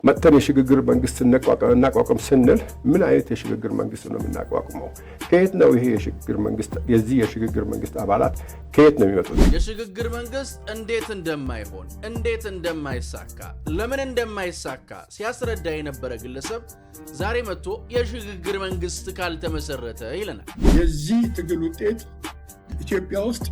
መተን የሽግግር መንግስት እናቋቋም ስንል ምን አይነት የሽግግር መንግስት ነው የምናቋቁመው? ከየት ነው ይሄ የሽግግር መንግስት የዚህ የሽግግር መንግስት አባላት ከየት ነው የሚመጡት? የሽግግር መንግስት እንዴት እንደማይሆን እንዴት እንደማይሳካ ለምን እንደማይሳካ ሲያስረዳ የነበረ ግለሰብ ዛሬ መጥቶ የሽግግር መንግስት ካልተመሰረተ ይለናል። የዚህ ትግል ውጤት ኢትዮጵያ ውስጥ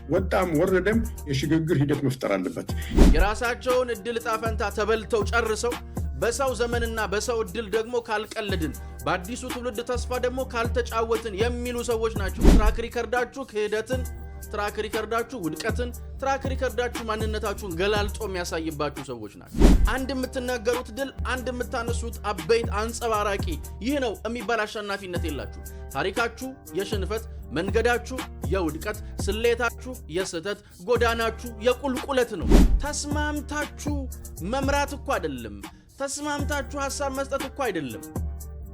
ወጣም ወረደም የሽግግር ሂደት መፍጠር አለበት። የራሳቸውን እድል ጣፈንታ ተበልተው ጨርሰው በሰው ዘመንና በሰው እድል ደግሞ ካልቀለድን በአዲሱ ትውልድ ተስፋ ደግሞ ካልተጫወትን የሚሉ ሰዎች ናቸው። ትራክ ሪከርዳችሁ ክህደትን፣ ትራክ ሪከርዳችሁ ውድቀትን፣ ትራክ ሪከርዳችሁ ማንነታችሁን ገላልጦ የሚያሳይባችሁ ሰዎች ናቸው። አንድ የምትናገሩት ድል፣ አንድ የምታነሱት አበይት አንጸባራቂ ይህ ነው የሚባል አሸናፊነት የላችሁ። ታሪካችሁ የሽንፈት፣ መንገዳችሁ የውድቀት፣ ስሌታችሁ የስህተት፣ ጎዳናችሁ የቁልቁለት ነው። ተስማምታችሁ መምራት እኮ አይደለም፣ ተስማምታችሁ ሐሳብ መስጠት እኮ አይደለም፣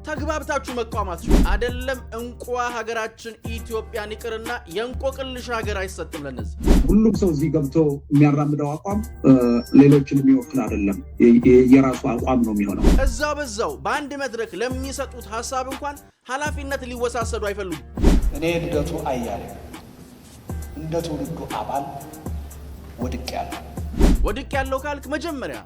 ተግባብታችሁ መቋማችሁ አይደለም። እንቋ ሀገራችን ኢትዮጵያን ይቅርና የእንቆቅልሽ ሀገር አይሰጥም ለነዚህ። ሁሉም ሰው እዚህ ገብቶ የሚያራምደው አቋም ሌሎችን የሚወክል አይደለም፣ የራሱ አቋም ነው የሚሆነው። እዛው በዛው በአንድ መድረክ ለሚሰጡት ሐሳብ እንኳን ኃላፊነት ሊወሳሰዱ አይፈልጉም። እኔ ልደቱ አያሌው እንደ ትውልዱ አባል ወድቅ ያለው ካልክ መጀመሪያ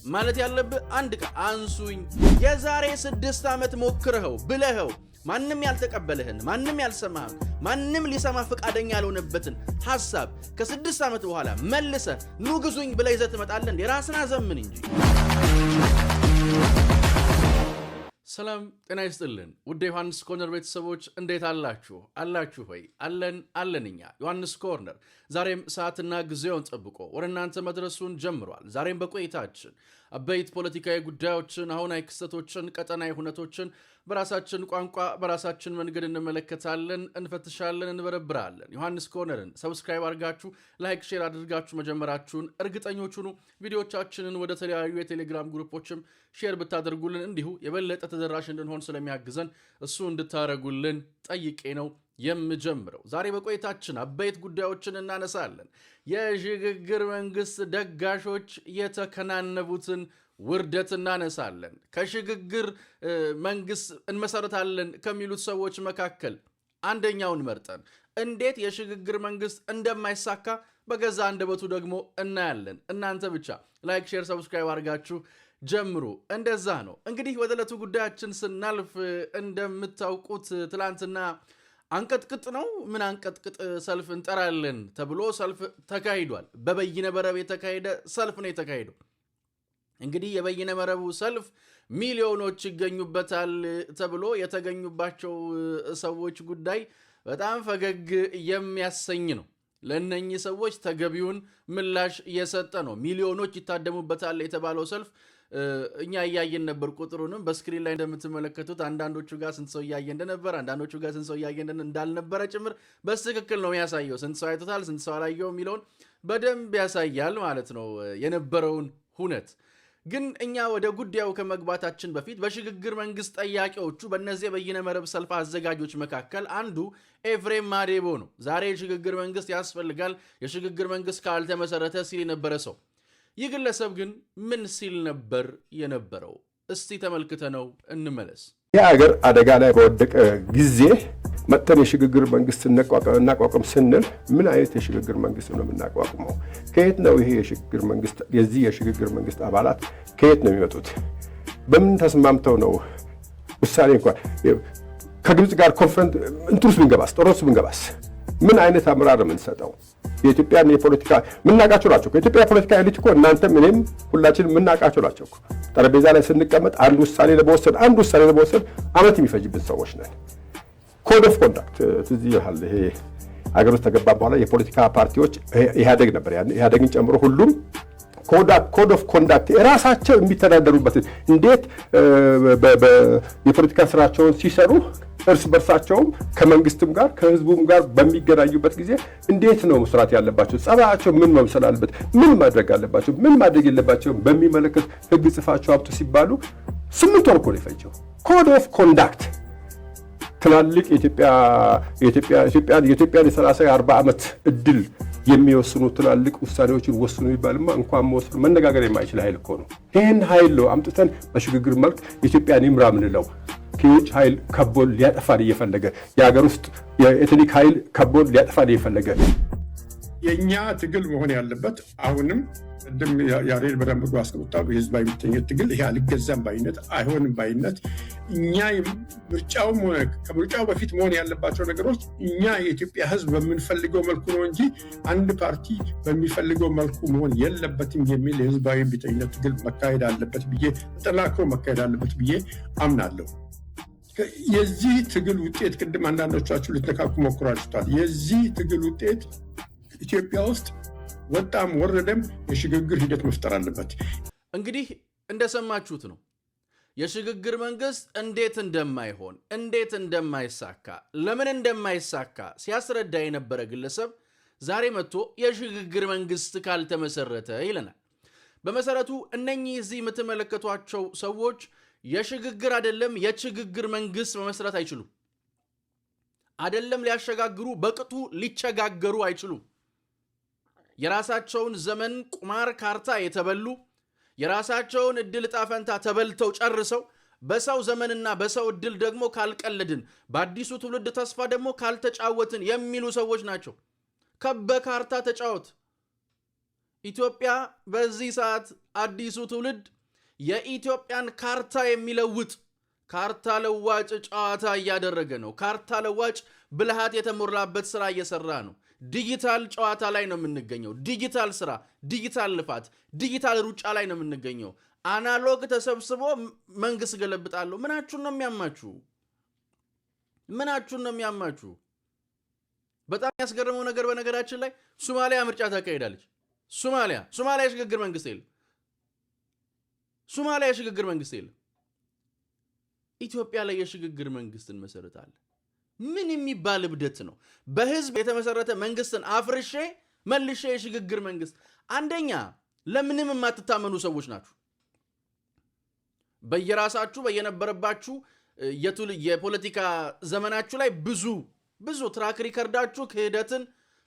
ማለት ያለብህ አንድ ቃል አንሱኝ። የዛሬ 6 ዓመት ሞክረኸው ብለኸው ማንም ያልተቀበለህን፣ ማንም ያልሰማህን፣ ማንም ሊሰማ ፈቃደኛ ያልሆነበትን ሐሳብ ከ6 ዓመት በኋላ መልሰህ ንጉሱኝ ብለህ ይዘህ ትመጣለህ እንዴ? ራስን አዘምን እንጂ። ሰላም ጤና ይስጥልን ውድ ዮሐንስ ኮርነር ቤተሰቦች እንዴት አላችሁ? አላችሁ ሆይ? አለንኛ ዮሐንስ ኮርነር ዛሬም ሰዓትና ጊዜውን ጠብቆ ወደ እናንተ መድረሱን ጀምሯል። ዛሬም በቆይታችን አበይት ፖለቲካዊ ጉዳዮችን፣ አሁናዊ ክስተቶችን፣ ቀጠናዊ ሁነቶችን በራሳችን ቋንቋ በራሳችን መንገድ እንመለከታለን፣ እንፈትሻለን፣ እንበረብራለን። ዮሐንስ ኮርነርን ሰብስክራይብ አድርጋችሁ ላይክ፣ ሼር አድርጋችሁ መጀመራችሁን እርግጠኞች ሁኑ። ቪዲዮቻችንን ወደ ተለያዩ የቴሌግራም ግሩፖችም ሼር ብታደርጉልን እንዲሁ የበለጠ ተደራሽ እንድንሆን ስለሚያግዘን እሱ እንድታረጉልን ጠይቄ ነው የምጀምረው። ዛሬ በቆይታችን አበይት ጉዳዮችን እናነሳለን። የሽግግር መንግስት ደጋሾች የተከናነቡትን ውርደት እናነሳለን። ከሽግግር መንግስት እንመሰረታለን ከሚሉት ሰዎች መካከል አንደኛውን መርጠን እንዴት የሽግግር መንግስት እንደማይሳካ በገዛ አንደበቱ ደግሞ እናያለን። እናንተ ብቻ ላይክ፣ ሼር፣ ሰብስክራይብ አድርጋችሁ ጀምሩ። እንደዛ ነው። እንግዲህ ወደ ዕለቱ ጉዳያችን ስናልፍ እንደምታውቁት ትላንትና አንቀጥቅጥ ነው ምን አንቀጥቅጥ ሰልፍ እንጠራለን ተብሎ ሰልፍ ተካሂዷል። በበይነ መረብ የተካሄደ ሰልፍ ነው የተካሄደው። እንግዲህ የበይነ መረቡ ሰልፍ ሚሊዮኖች ይገኙበታል ተብሎ የተገኙባቸው ሰዎች ጉዳይ በጣም ፈገግ የሚያሰኝ ነው። ለእነኚህ ሰዎች ተገቢውን ምላሽ እየሰጠ ነው። ሚሊዮኖች ይታደሙበታል የተባለው ሰልፍ እኛ እያየን ነበር። ቁጥሩንም በስክሪን ላይ እንደምትመለከቱት አንዳንዶቹ ጋር ስንት ሰው እያየ እንደነበር፣ አንዳንዶቹ ጋር ስንት ሰው እያየ እንዳልነበረ ጭምር በትክክል ነው የሚያሳየው። ስንት ሰው አይቶታል፣ ስንት ሰው አላየው የሚለውን በደንብ ያሳያል ማለት ነው የነበረውን ሁነት። ግን እኛ ወደ ጉዳዩ ከመግባታችን በፊት በሽግግር መንግስት ጠያቂዎቹ በእነዚህ የበይነ መረብ ሰልፍ አዘጋጆች መካከል አንዱ ኤፍሬም ማዴቦ ነው። ዛሬ የሽግግር መንግስት ያስፈልጋል፣ የሽግግር መንግስት ካልተመሰረተ ሲል የነበረ ሰው። ይህ ግለሰብ ግን ምን ሲል ነበር የነበረው? እስቲ ተመልክተነው እንመለስ። ይህ ሀገር አደጋ ላይ በወደቀ ጊዜ መተን የሽግግር መንግስት እናቋቋም ስንል ምን አይነት የሽግግር መንግስት ነው የምናቋቁመው? ከየት ነው ይሄ የሽግግር መንግስት የዚህ የሽግግር መንግስት አባላት ከየት ነው የሚመጡት? በምን ተስማምተው ነው ውሳኔ እንኳን ከግብጽ ጋር ኮንፈረንስ እንትሩስ ብንገባስ ጦርነቱ ብንገባስ ምን አይነት አመራር ነው የምንሰጠው? የኢትዮጵያን የፖለቲካ ምናቃቸው ናቸው። ከኢትዮጵያ ፖለቲካ ኤሊት እኮ እናንተም እኔም ሁላችንም ምናቃቸው ናቸው። ጠረጴዛ ላይ ስንቀመጥ አንድ ውሳኔ ለመወሰን አመት የሚፈጅብን ሰዎች ነን። ኮድ ኦፍ ኮንዳክት ትዝ ይልሃል። ይሄ ሀገር ውስጥ ተገባ በኋላ የፖለቲካ ፓርቲዎች ኢህአዴግ ነበር ያን ኢህአዴግን ጨምሮ ሁሉም ኮድ ኦፍ ኮንዳክት ራሳቸው የሚተዳደሩበት እንዴት የፖለቲካ ስራቸውን ሲሰሩ እርስ በርሳቸውም ከመንግስትም ጋር ከህዝቡም ጋር በሚገናኙበት ጊዜ እንዴት ነው መስራት ያለባቸው፣ ጸባያቸው ምን መምሰል አለበት፣ ምን ማድረግ አለባቸው፣ ምን ማድረግ የለባቸው በሚመለከት ህግ ጽፋቸው አብጡ ሲባሉ 8 ወር እኮ ነው የፈጀው። ኮድ ኦፍ ኮንዳክት ትላልቅ የኢትዮጵያን የ30 40 ዓመት እድል የሚወስኑ ትላልቅ ውሳኔዎችን ወስኑ ይባልማ እንኳን መወሰን መነጋገር የማይችል ኃይል እኮ ነው። ይህን ኃይል ነው አምጥተን በሽግግር መልክ ኢትዮጵያን ይምራ ምንለው። ከውጭ ኃይል ከቦን ሊያጠፋን እየፈለገ የሀገር ውስጥ የኤትኒክ ኃይል ከቦን ሊያጠፋን እየፈለገ የእኛ ትግል መሆን ያለበት አሁንም ቅድም ያሬድ በደንብ አስቀምጧል። የህዝባዊ እምቢተኝነት ትግል ይሄ አልገዛም ባይነት አይሆንም ባይነት እኛ ምርጫውም ሆነ ከምርጫው በፊት መሆን ያለባቸው ነገሮች እኛ የኢትዮጵያ ህዝብ በምንፈልገው መልኩ ነው እንጂ አንድ ፓርቲ በሚፈልገው መልኩ መሆን የለበትም የሚል የህዝባዊ እምቢተኝነት ትግል መካሄድ አለበት ብዬ ተጠናክሮ መካሄድ አለበት ብዬ አምናለሁ። የዚህ ትግል ውጤት ቅድም አንዳንዶቻችሁ ልትነካኩ ሞክራችኋል። የዚህ ትግል ውጤት ኢትዮጵያ ውስጥ ወጣም ወረደም የሽግግር ሂደት መፍጠር አለበት። እንግዲህ እንደሰማችሁት ነው የሽግግር መንግስት እንዴት እንደማይሆን እንዴት እንደማይሳካ ለምን እንደማይሳካ ሲያስረዳ የነበረ ግለሰብ ዛሬ መጥቶ የሽግግር መንግስት ካልተመሰረተ ይለናል። በመሰረቱ እነኚህ እዚህ የምትመለከቷቸው ሰዎች የሽግግር አይደለም የችግግር መንግስት መመስረት አይችሉም። አይደለም ሊያሸጋግሩ በቅጡ ሊቸጋገሩ አይችሉም። የራሳቸውን ዘመን ቁማር ካርታ የተበሉ የራሳቸውን እድል ጣፈንታ ተበልተው ጨርሰው በሰው ዘመንና በሰው እድል ደግሞ ካልቀለድን በአዲሱ ትውልድ ተስፋ ደግሞ ካልተጫወትን የሚሉ ሰዎች ናቸው። ከበካርታ ተጫወት። ኢትዮጵያ በዚህ ሰዓት አዲሱ ትውልድ የኢትዮጵያን ካርታ የሚለውጥ ካርታ ለዋጭ ጨዋታ እያደረገ ነው። ካርታ ለዋጭ ብልሃት የተሞላበት ስራ እየሰራ ነው። ዲጂታል ጨዋታ ላይ ነው የምንገኘው። ዲጂታል ስራ፣ ዲጂታል ልፋት፣ ዲጂታል ሩጫ ላይ ነው የምንገኘው። አናሎግ ተሰብስቦ መንግስት ገለብጣለሁ። ምናችሁን ነው የሚያማችሁ? ምናችሁን ነው የሚያማችሁ? በጣም ያስገረመው ነገር በነገራችን ላይ ሶማሊያ ምርጫ ታካሄዳለች። ሶማሊያ የሽግግር መንግስት የለም። ሶማሊያ የሽግግር መንግስት የለም። ኢትዮጵያ ላይ የሽግግር መንግስትን መሰረታለን። ምን የሚባል እብደት ነው? በህዝብ የተመሰረተ መንግስትን አፍርሼ መልሼ የሽግግር መንግስት። አንደኛ ለምንም የማትታመኑ ሰዎች ናችሁ። በየራሳችሁ በየነበረባችሁ የፖለቲካ ዘመናችሁ ላይ ብዙ ትራክ ሪከርዳችሁ ክህደትን፣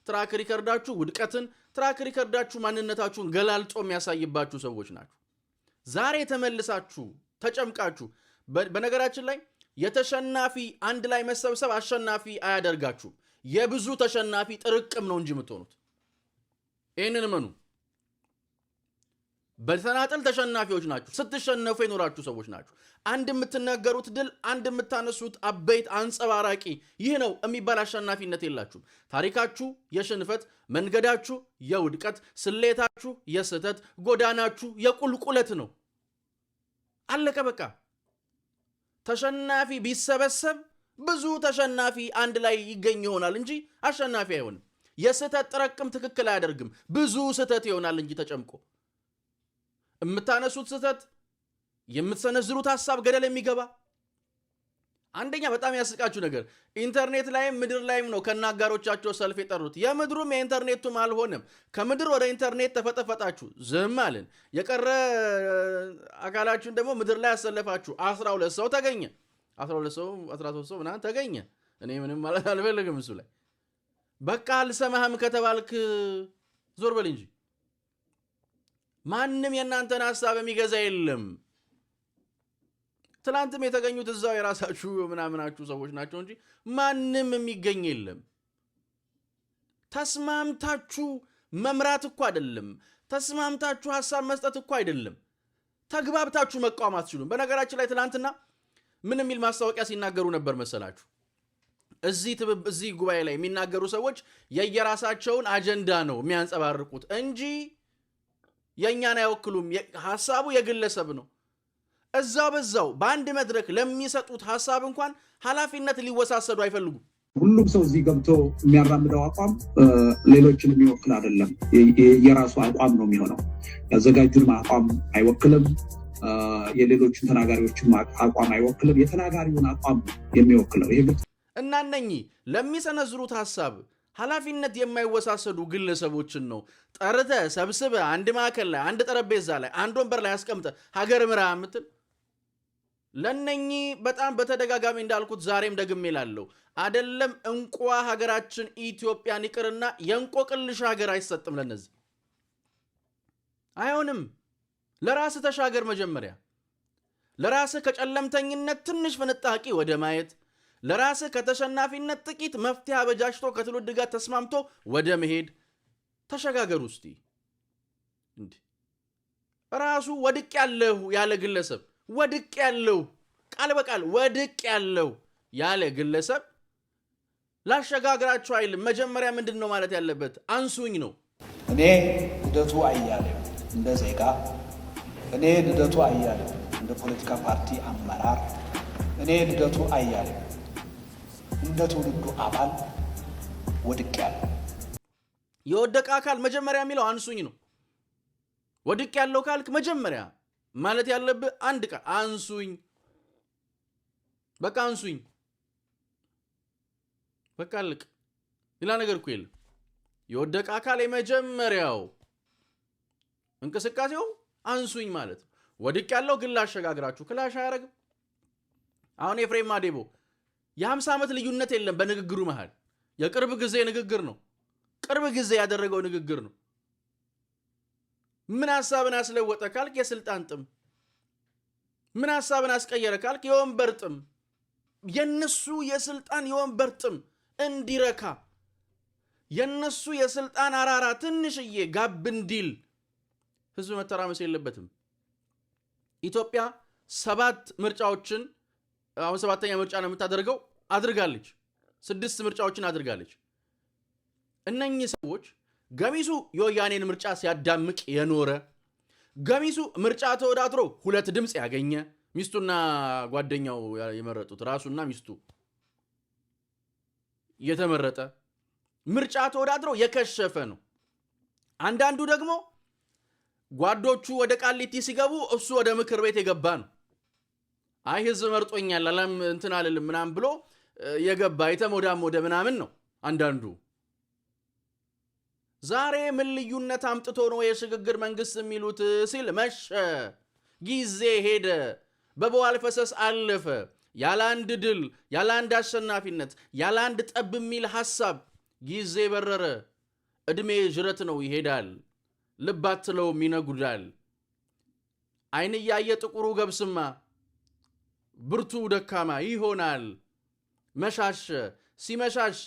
ትራክ ሪከርዳችሁ ውድቀትን፣ ትራክ ሪከርዳችሁ ማንነታችሁን ገላልጦ የሚያሳይባችሁ ሰዎች ናችሁ። ዛሬ ተመልሳችሁ ተጨምቃችሁ በነገራችን ላይ የተሸናፊ አንድ ላይ መሰብሰብ አሸናፊ አያደርጋችሁም። የብዙ ተሸናፊ ጥርቅም ነው እንጂ የምትሆኑት። ይህንን እመኑ። በተናጠል ተሸናፊዎች ናችሁ። ስትሸነፉ የኖራችሁ ሰዎች ናችሁ። አንድ የምትናገሩት ድል፣ አንድ የምታነሱት አበይት አንጸባራቂ ይህ ነው የሚባል አሸናፊነት የላችሁም። ታሪካችሁ የሽንፈት፣ መንገዳችሁ የውድቀት፣ ስሌታችሁ የስህተት፣ ጎዳናችሁ የቁልቁለት ነው። አለቀ በቃ። ተሸናፊ ቢሰበሰብ ብዙ ተሸናፊ አንድ ላይ ይገኝ ይሆናል እንጂ አሸናፊ አይሆንም። የስህተት ጥረቅም ትክክል አያደርግም። ብዙ ስህተት ይሆናል እንጂ ተጨምቆ የምታነሱት ስህተት፣ የምትሰነዝሩት ሐሳብ ገደል የሚገባ። አንደኛ በጣም ያስቃችሁ ነገር ኢንተርኔት ላይም ምድር ላይም ነው ከናጋሮቻቸው ሰልፍ የጠሩት። የምድሩም የኢንተርኔቱም አልሆነም። ከምድር ወደ ኢንተርኔት ተፈጠፈጣችሁ፣ ዝም አልን። የቀረ አካላችሁን ደግሞ ምድር ላይ ያሰለፋችሁ። 12 ሰው ተገኘ። 12 ሰው 13 ሰው ምናምን ተገኘ። እኔ ምንም ማለት አልፈልግም እሱ ላይ። በቃ አልሰማህም ከተባልክ ዞር በል እንጂ ማንም የእናንተን ሐሳብ የሚገዛ የለም። ትላንትም የተገኙት እዛው የራሳችሁ ምናምናችሁ ሰዎች ናቸው እንጂ ማንም የሚገኝ የለም። ተስማምታችሁ መምራት እኮ አይደለም፣ ተስማምታችሁ ሐሳብ መስጠት እኮ አይደለም፣ ተግባብታችሁ መቃወም አትችሉም። በነገራችን ላይ ትላንትና ምን የሚል ማስታወቂያ ሲናገሩ ነበር መሰላችሁ? እዚህ ጉባኤ ላይ የሚናገሩ ሰዎች የየራሳቸውን አጀንዳ ነው የሚያንጸባርቁት እንጂ የእኛን አይወክሉም። ሐሳቡ የግለሰብ ነው። በዛው በአንድ መድረክ ለሚሰጡት ሐሳብ እንኳን ኃላፊነት ሊወሳሰዱ አይፈልጉም። ሁሉም ሰው እዚህ ገብቶ የሚያራምደው አቋም ሌሎችን የሚወክል አይደለም። የራሱ አቋም ነው የሚሆነው። ያዘጋጁን አቋም አይወክልም። የሌሎችን ተናጋሪዎችን አቋም አይወክልም። የተናጋሪውን አቋም የሚወክለው ይሄ እና እነኚህ ለሚሰነዝሩት ሐሳብ ኃላፊነት የማይወሳሰዱ ግለሰቦችን ነው ጠርተ ሰብስበ አንድ ማዕከል ላይ አንድ ጠረጴዛ ላይ አንድ ወንበር ላይ አስቀምጠ ሀገር ምራ የምትል። ለነኚ በጣም በተደጋጋሚ እንዳልኩት ዛሬም ደግሜ እላለሁ አይደለም እንቋ ሀገራችን ኢትዮጵያን ይቅርና የእንቆቅልሽ ሀገር አይሰጥም ለነዚህ አይሆንም ለራስ ተሻገር መጀመሪያ ለራስ ከጨለምተኝነት ትንሽ ፍንጣቂ ወደ ማየት ለራስ ከተሸናፊነት ጥቂት መፍትሄ አበጃጅቶ ከትውልድ ጋር ተስማምቶ ወደ መሄድ ተሸጋገሩ እስቲ እንዴ ራሱ ወድቅ ያለው ያለ ግለሰብ ወድቅ ያለው ቃል በቃል ወድቅ ያለው ያለ ግለሰብ ላሸጋግራችሁ አይልም መጀመሪያ ምንድነው ማለት ያለበት አንሱኝ ነው እኔ ልደቱ አያሌው እንደ ዜጋ እኔ ልደቱ አያሌው እንደ ፖለቲካ ፓርቲ አመራር እኔ ልደቱ አያሌው እንደ ትውልዱ አባል ወድቅ ያለው የወደቀ አካል መጀመሪያ የሚለው አንሱኝ ነው ወድቅ ያለው ካልክ መጀመሪያ ማለት ያለብህ አንድ ቃል አንሱኝ በቃ አንሱኝ በቃ ልቅ ሌላ ነገር እኮ የለም የወደቀ አካል የመጀመሪያው እንቅስቃሴው አንሱኝ ማለት ወድቅ ያለው ግን ላሸጋግራችሁ ክላሽ አያረግም አሁን ኤፍሬም ማዴቦ የ50 ዓመት ልዩነት የለም በንግግሩ መሃል የቅርብ ጊዜ ንግግር ነው ቅርብ ጊዜ ያደረገው ንግግር ነው ምን ሐሳብን አስለወጠ ካልክ የስልጣን ጥም ምን ሐሳብን አስቀየረ ካልክ የወንበር ጥም የነሱ የስልጣን የወንበር ጥም እንዲረካ የነሱ የስልጣን አራራ ትንሽዬ ጋብ እንዲል ህዝብ መተራመስ የለበትም ኢትዮጵያ 7 ምርጫዎችን አሁን 7ኛ ምርጫ ነው የምታደርገው አድርጋለች 6 ምርጫዎችን አድርጋለች እነኚህ ሰዎች ገሚሱ የወያኔን ምርጫ ሲያዳምቅ የኖረ ገሚሱ ምርጫ ተወዳድሮ 2 ድምጽ ያገኘ ሚስቱና ጓደኛው የመረጡት ራሱና ሚስቱ የተመረጠ ምርጫ ተወዳድሮ የከሸፈ ነው አንዳንዱ ደግሞ ጓዶቹ ወደ ቃሊቲ ሲገቡ እሱ ወደ ምክር ቤት የገባ ነው አይ ህዝብ መርጦኛል አላም እንትን አለልም ምናም ብሎ የገባ የተሞዳም ወደ ምናምን ነው አንዳንዱ ዛሬ ምን ልዩነት አምጥቶ ነው የሽግግር መንግስት የሚሉት ሲል መሸ ጊዜ ሄደ በበዋል ፈሰስ አለፈ ያለ አንድ ድል ያለ አንድ አሸናፊነት ያለ አንድ ጠብ የሚል ሐሳብ ጊዜ በረረ እድሜ ጅረት ነው ይሄዳል ልባትለው ሚነጉዳል አይን ያየ ጥቁሩ ገብስማ ብርቱ ደካማ ይሆናል መሻሽ ሲመሻሽ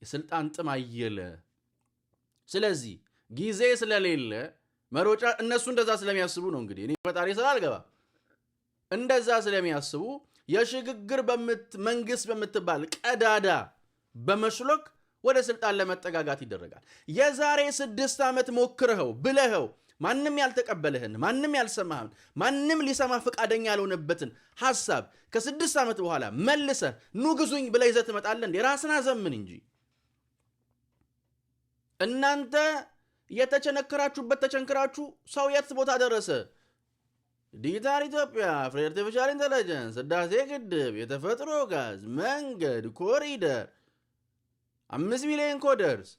የስልጣን ጥም አየለ ስለዚህ ጊዜ ስለሌለ መሮጫ እነሱ እንደዛ ስለሚያስቡ ነው እንግዲህ እኔ ፈጣሪ ስላልገባ እንደዛ ስለሚያስቡ የሽግግር መንግስት በምትባል ቀዳዳ በመሽሎክ ወደ ስልጣን ለመጠጋጋት ይደረጋል የዛሬ 6 ዓመት ሞክረው ብለኸው ማንንም ያልተቀበለህን ማንንም ያልሰማህን ማንንም ሊሰማ ፈቃደኛ ያልሆነበትን ሐሳብ ከ6 ዓመት በኋላ መልሰህ ኑግዙኝ ብለህ ይዘህ ትመጣለህ እንዴ ራስና ዘምን እንጂ እናንተ የተቸነከራችሁበት ተቸንከራችሁ ሰው የት ቦታ ደረሰ ዲጂታል ኢትዮጵያ ፍሪ አርቲፊሻል ኢንተለጀንስ ህዳሴ ግድብ የተፈጥሮ ጋዝ መንገድ ኮሪደር 5 ሚሊዮን ኮደርስ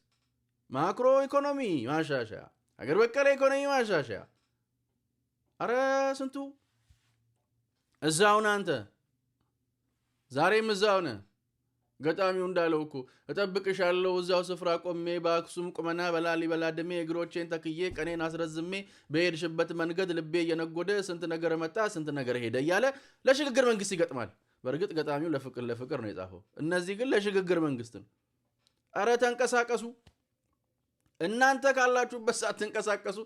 ማክሮ ኢኮኖሚ ማሻሻያ አገር በቀል ኢኮኖሚ ማሻሻያ አረ ስንቱ እዛው አንተ ዛሬም እዛው ነህ ገጣሚው እንዳለው እኮ እጠብቅሻለሁ እዛው ስፍራ ቆሜ በአክሱም ቁመና በላሊበላ ደሜ እግሮቼን ተክዬ ቀኔን አስረዝሜ በሄድሽበት መንገድ ልቤ እየነጎደ ስንት ነገር መጣ ስንት ነገር ሄደ እያለ ለሽግግር መንግስት ይገጥማል በእርግጥ ገጣሚው ለፍቅር ነው የጻፈው እነዚህ ግን ለሽግግር መንግስት ነው አረ ተንቀሳቀሱ እናንተ ካላችሁበት ሳትንቀሳቀሱ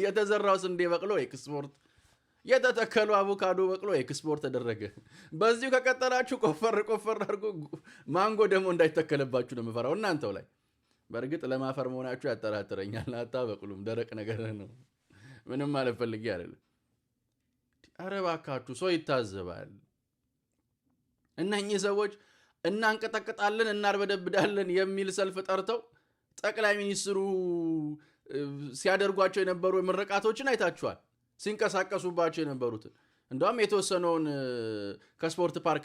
የተዘራው ስንዴ በቅሎ ኤክስፖርት የተተከሉ አቮካዶ በቅሎ ኤክስፖርት ተደረገ በዚሁ ከቀጠላችሁ ቆፈር አድርጎ ማንጎ ደግሞ እንዳይተከለባችሁ ነው የምፈራው እናንተው ላይ በእርግጥ ለማፈር መሆናችሁ ያጠራጥረኛል አታበቅሉም ደረቅ ነገር ነው ምንም ማለት ፈልጌ አይደለም አረ እባካችሁ ሰው ይታዘባል እነኚህ ሰዎች እናንቀጠቅጣለን እናርበደብዳለን የሚል ሰልፍ ጠርተው ጠቅላይ ሚኒስትሩ ሲያደርጓቸው የነበሩ ምርቃቶችን አይታችኋል ሲንቀሳቀሱባቸው የነበሩት እንደውም የተወሰነውን ከስፖርት ፓርክ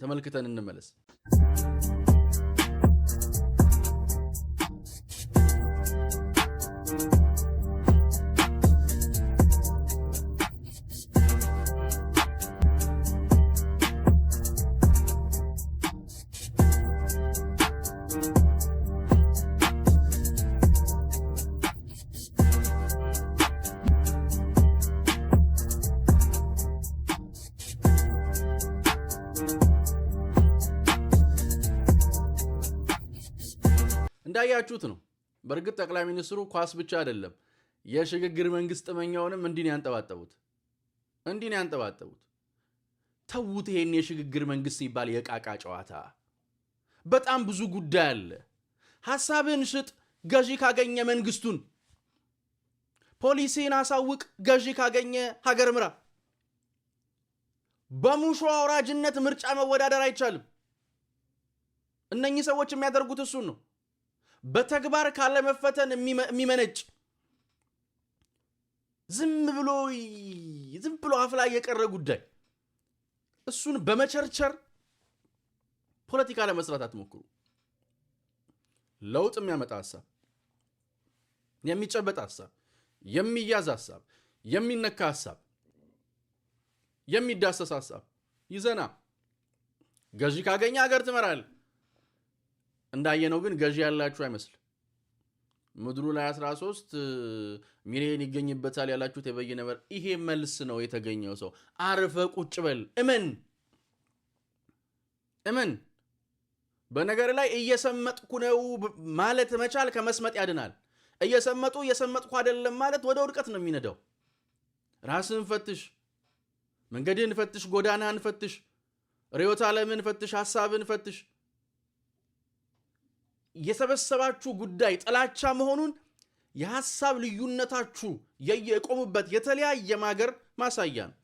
ተመልክተን እንመለስ እንዳያችሁት ነው። በእርግጥ ጠቅላይ ሚኒስትሩ ኳስ ብቻ አይደለም የሽግግር መንግስት ጥመኛውንም እንዲህ ነው ያንጠባጠቡት። ተውት ይሄን የሽግግር መንግስት ሲባል የቃቃ ጨዋታ። በጣም ብዙ ጉዳይ አለ። ሐሳብን ሽጥ፣ ገዢ ካገኘ መንግስቱን፣ ፖሊሲን አሳውቅ፣ ገዢ ካገኘ ሀገር ምራ። በሙሾ አውራጅነት ምርጫ መወዳደር አይቻልም። እነኚህ ሰዎች የሚያደርጉት እሱን ነው። በተግባር ካለ መፈተን የሚመነጭ ዝም ብሎ አፍ ላይ የቀረ ጉዳይ፣ እሱን በመቸርቸር ፖለቲካ ለመስራት አትሞክሩ። ለውጥ የሚያመጣ ሐሳብ፣ የሚጨበጥ ሐሳብ፣ የሚያዝ ሐሳብ፣ የሚነካ ሐሳብ፣ የሚዳሰስ ሐሳብ ይዘና ገዢ ካገኘ ሀገር ትመራል። እንዳየነው ግን ገዢ ያላችሁ አይመስል። ምድሩ ላይ 13 ሚሊዮን ይገኝበታል ያላችሁት የበየነ ነበር። ይሄ መልስ ነው የተገኘው። ሰው አርፈ ቁጭ በል፣ እመን። በነገር ላይ እየሰመጥኩ ነው ማለት መቻል ከመስመጥ ያድናል። እየሰመጥኩ አይደለም ማለት ወደ ውድቀት ነው የሚነዳው። ራስህን ፈትሽ፣ መንገድህን ፈትሽ፣ ጎዳናህን ፈትሽ፣ ርዕዮተ ዓለምን ፈትሽ፣ ሐሳብን ፈትሽ። የሰበሰባችሁ ጉዳይ ጥላቻ መሆኑን የሐሳብ ልዩነታችሁ የቆሙበት የተለያየ ማገር ማሳያ ነው።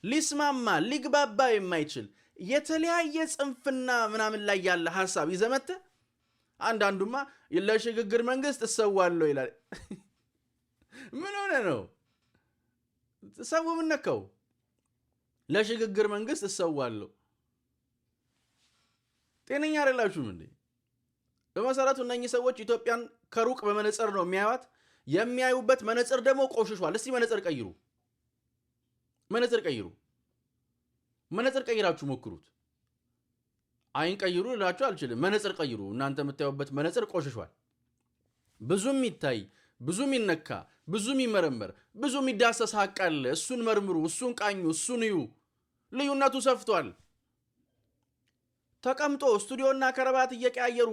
ሊስማማ ሊግባባ የማይችል የተለያየ ጽንፍና ምናምን ላይ ያለ ሐሳብ ይዘመተ አንዳንዱማ ለሽግግር መንግስት እሰዋለሁ ይላል። ምን ሆነ ነው ሰው ምን ነካው? ለሽግግር መንግስት እሰዋለሁ። ጤነኛ አይደላችሁም እንዴ? በመሰረቱ እነኚህ ሰዎች ኢትዮጵያን ከሩቅ በመነጽር ነው የሚያዩት። የሚያዩበት መነጽር ደግሞ ቆሽሿል። እስቲ መነጽር ቀይራችሁ ሞክሩት። አይን ቀይሩ ልላችሁ አልችልም። መነጽር ቀይሩ። እናንተ የምታዩበት መነጽር ቆሽሿል። ብዙ የሚታይ፣ ብዙ የሚነካ፣ ብዙ የሚመረመር፣ ብዙ የሚዳሰስ ሀቅ አለ። እሱን መርምሩ፣ እሱን ቃኙ፣ እሱን እዩ። ልዩነቱ ሰፍቷል። ተቀምጦ ስቱዲዮና ከረባት እየቀያየሩ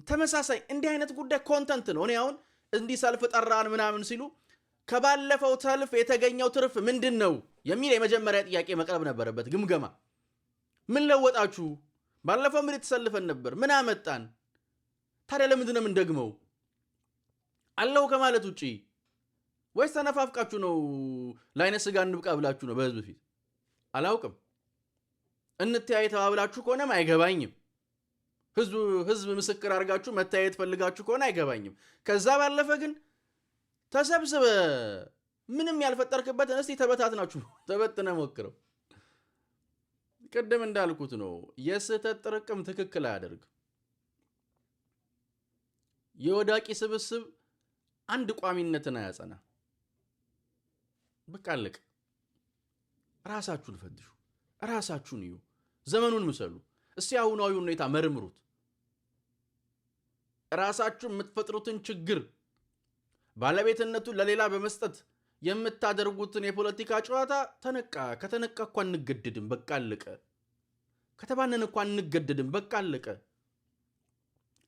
ተመሳሳይ እንዲህ አይነት ጉዳይ ኮንተንት ነው። እኔ አሁን እንዲህ ሰልፍ ጠራን ምናምን ሲሉ ከባለፈው ሰልፍ የተገኘው ትርፍ ምንድን ነው የሚል የመጀመሪያ ጥያቄ መቅረብ ነበረበት። ግምገማ። ምን ለወጣችሁ? ባለፈው ምን ተሰልፈን ነበር? ምን አመጣን? ታዲያ ለምንድን ነው የምንደግመው? አለው ከማለት ውጪ ወይስ ተነፋፍቃችሁ ነው? ለአይነ ስጋ እንብቃ ብላችሁ ነው በህዝብ ፊት? አላውቅም። እንተያይ ተባብላችሁ ከሆነም አይገባኝም። ህዝብ ምስክር አድርጋችሁ መታየት ፈልጋችሁ ከሆነ አይገባኝም። ከዛ ባለፈ ግን ተሰብስበ ምንም ያልፈጠርክበትን እስቲ ተበትነ ሞክረው። ቅድም እንዳልኩት ነው የስህተት ጥርቅም ትክክል አያደርግ። የወዳቂ ስብስብ አንድ ቋሚነትን አያጸና። በቃ አለቀ። ራሳችሁን ፈትሹ፣ ራሳችሁን እዩ፣ ዘመኑን ምሰሉ። እስቲ አሁናዊ ሁኔታ መርምሩት። ራሳችሁ የምትፈጥሩትን ችግር ባለቤትነቱን ለሌላ በመስጠት የምታደርጉትን የፖለቲካ ጨዋታ ከተነቃ እኮ አንገደድም። በቃ አለቀ። ከተባነን እኮ አንገደድም። በቃ አለቀ።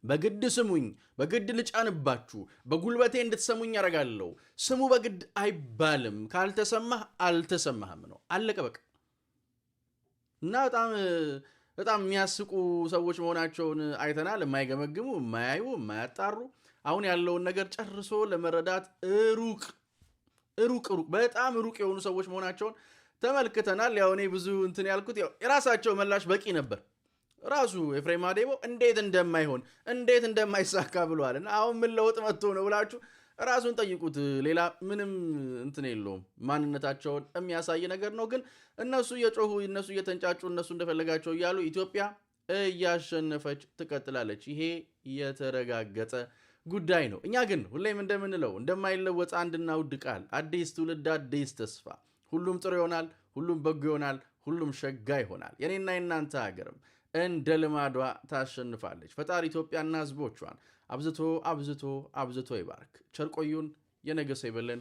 በግድ ስሙኝ፣ በግድ ልጫንባችሁ፣ በጉልበቴ እንድትሰሙኝ ያደርጋለሁ። ስሙ በግድ አይባልም። ካልተሰማህ አልተሰማህም ነው። አለቀ በቃ። እና በጣም የሚያስቁ ሰዎች መሆናቸውን አይተናል። የማይገመግሙ፣ የማያዩ፣ የማያጣሩ አሁን ያለውን ነገር ጨርሶ ለመረዳት ሩቅ በጣም ሩቅ የሆኑ ሰዎች መሆናቸውን ተመልክተናል። ያው እኔ ብዙ እንትን ያልኩት የራሳቸው ምላሽ በቂ ነበር። ራሱ ኤፍሬም አዴቦ እንዴት እንደማይሳካ ብለዋል። እና አሁን ምን ለውጥ መጥቶ ነው ብላችሁ ራሱን ጠይቁት። ሌላ ምንም እንትን የለውም። ማንነታቸውን የሚያሳይ ነገር ነው። ግን እነሱ እየጮሁ እነሱ እየተንጫጩ እነሱ እንደፈለጋቸው እያሉ ኢትዮጵያ እያሸነፈች ትቀጥላለች። ይሄ የተረጋገጠ ጉዳይ ነው። እኛ ግን ሁሌም እንደምንለው እንደማይለወጥ አንድና ውድ ቃል፣ አዲስ ትውልድ፣ አዲስ ተስፋ። ሁሉም ጥሩ ይሆናል፣ ሁሉም በጎ ይሆናል፣ ሁሉም ሸጋ ይሆናል። የኔና የናንተ ሀገርም እንደ ልማዷ ታሸንፋለች። ፈጣሪ ኢትዮጵያና ሕዝቦቿን አብዝቶ አብዝቶ አብዝቶ ይባርክ። ቸር ቆዩን። የነገ ሰው ይበለን።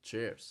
ቼርስ